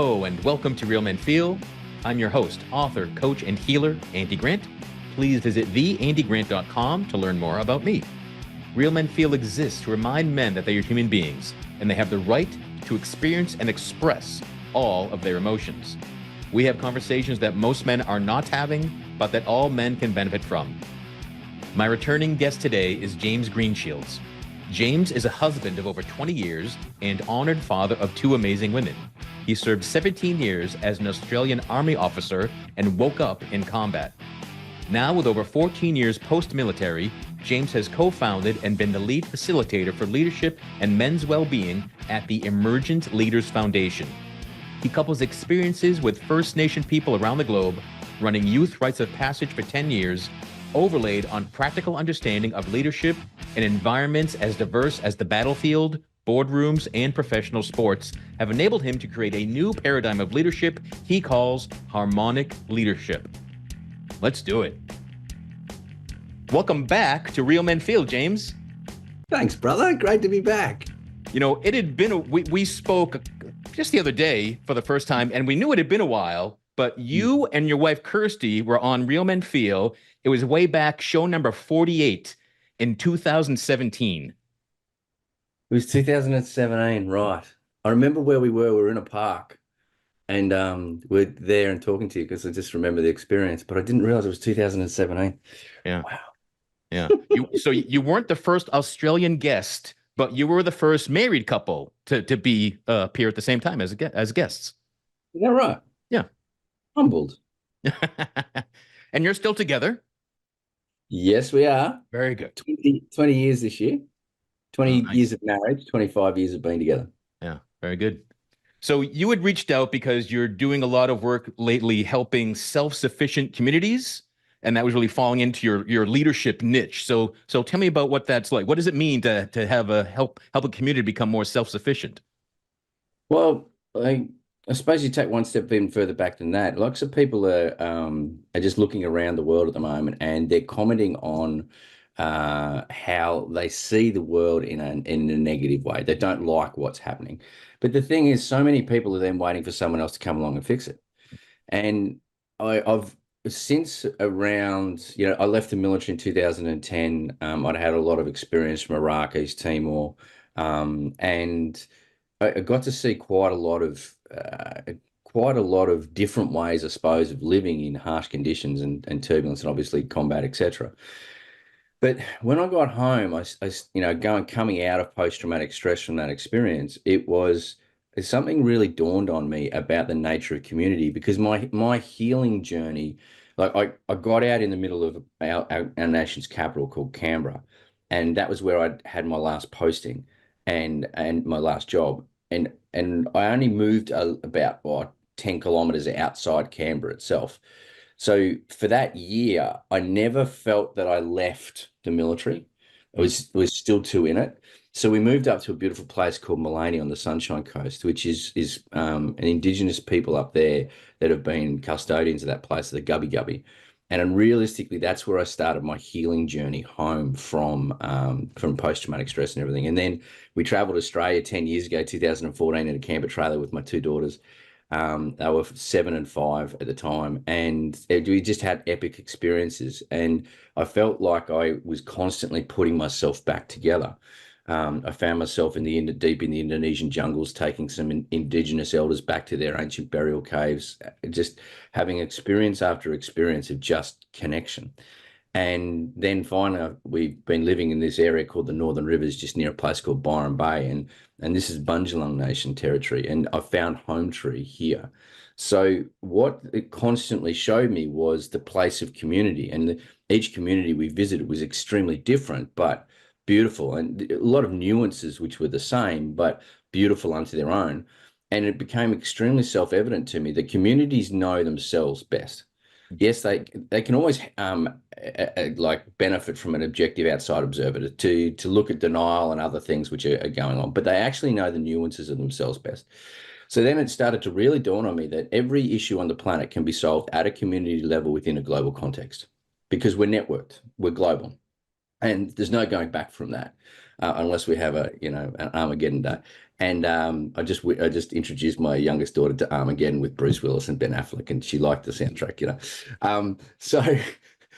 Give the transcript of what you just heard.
Hello, and welcome to Real Men Feel. I'm your host, author, coach, and healer, Andy Grant. Please visit theandygrant.com to learn more about me. Real Men Feel exists to remind men that they are human beings, and they have the right to experience and express all of their emotions. We have conversations that most men are not having, but that all men can benefit from. My returning guest today is James Greenshields. James is a husband of over 20 years and honored father of two amazing women. He served 17 years as an Australian Army officer and woke up in combat. Now, with over 14 years post-military, James has co-founded and been the lead facilitator for leadership and men's well-being at the Emergent Leaders Foundation. He couples experiences with First Nation people around the globe, running youth rites of passage for 10 years, overlaid on practical understanding of leadership in environments as diverse as the battlefield, boardrooms, and professional sports have enabled him to create a new paradigm of leadership he calls harmonic leadership. Let's do it. Welcome back to Real Men Feel, James. Thanks, brother. Great to be back. You know, it had been, we spoke just the other day for the first time, and we knew it had been a while, but you and your wife, Kirsty, were on Real Men Feel. It was way back, show number 48 in 2017. It was 2017, right. I remember where we were. We were in a park and we're there and talking to you because I just remember the experience, but I didn't realize it was 2017. Yeah. Wow. Yeah. So you weren't the first Australian guest, but you were the first married couple to be appear at the same time as guests. Is that right? Yeah. Humbled. And you're still together? Yes, we are. Very good. 20 years this year. 20 nice. years of marriage, 25 years of being together. Yeah, very good. So you had reached out because you're doing a lot of work lately helping self-sufficient communities, and that was really falling into your leadership niche. So tell me about what that's like. What does it mean to have help a community become more self-sufficient? Well, I suppose you take one step even further back than that. Lots of people are just looking around the world at the moment, and they're commenting on how they see the world in a negative way. They don't like what's happening. But the thing is, so many people are then waiting for someone else to come along and fix it. And I've since around, I left the military in 2010. I'd had a lot of experience from Iraq, East Timor, and I got to see quite a lot of different ways, I suppose, of living in harsh conditions and turbulence, and obviously combat, etc. But when I got home, coming out of post-traumatic stress from that experience, something really dawned on me about the nature of community, because my healing journey, like I got out in the middle of our nation's capital called Canberra, and that was where I had my last posting and my last job, and I only moved about 10 kilometers outside Canberra itself. So for that year, I never felt that I left the military. I was still too in it. So we moved up to a beautiful place called Mullaney on the Sunshine Coast, which is an Indigenous people up there that have been custodians of that place, the Gubbi Gubbi. And realistically, that's where I started my healing journey home from post-traumatic stress and everything. And then we traveled to Australia 10 years ago, 2014, in a camper trailer with my two daughters. They were 7 and 5 at the time, and we just had epic experiences. And I felt like I was constantly putting myself back together. I found myself deep in the Indonesian jungles, taking some indigenous elders back to their ancient burial caves, just having experience after experience of just connection. And then finally, we've been living in this area called the Northern Rivers, just near a place called Byron Bay. And this is Bundjalung Nation territory. And I found home tree here. So what it constantly showed me was the place of community. And each community we visited was extremely different, but beautiful. And a lot of nuances which were the same, but beautiful unto their own. And it became extremely self-evident to me that communities know themselves best. Yes, they can always like benefit from an objective outside observer to look at denial and other things which are going on, but they actually know the nuances of themselves best. So then it started to really dawn on me that every issue on the planet can be solved at a community level within a global context, because we're networked, we're global, and there's no going back from that unless we have an Armageddon day. And I just introduced my youngest daughter to Armageddon with Bruce Willis and Ben Affleck, and she liked the soundtrack, you know. So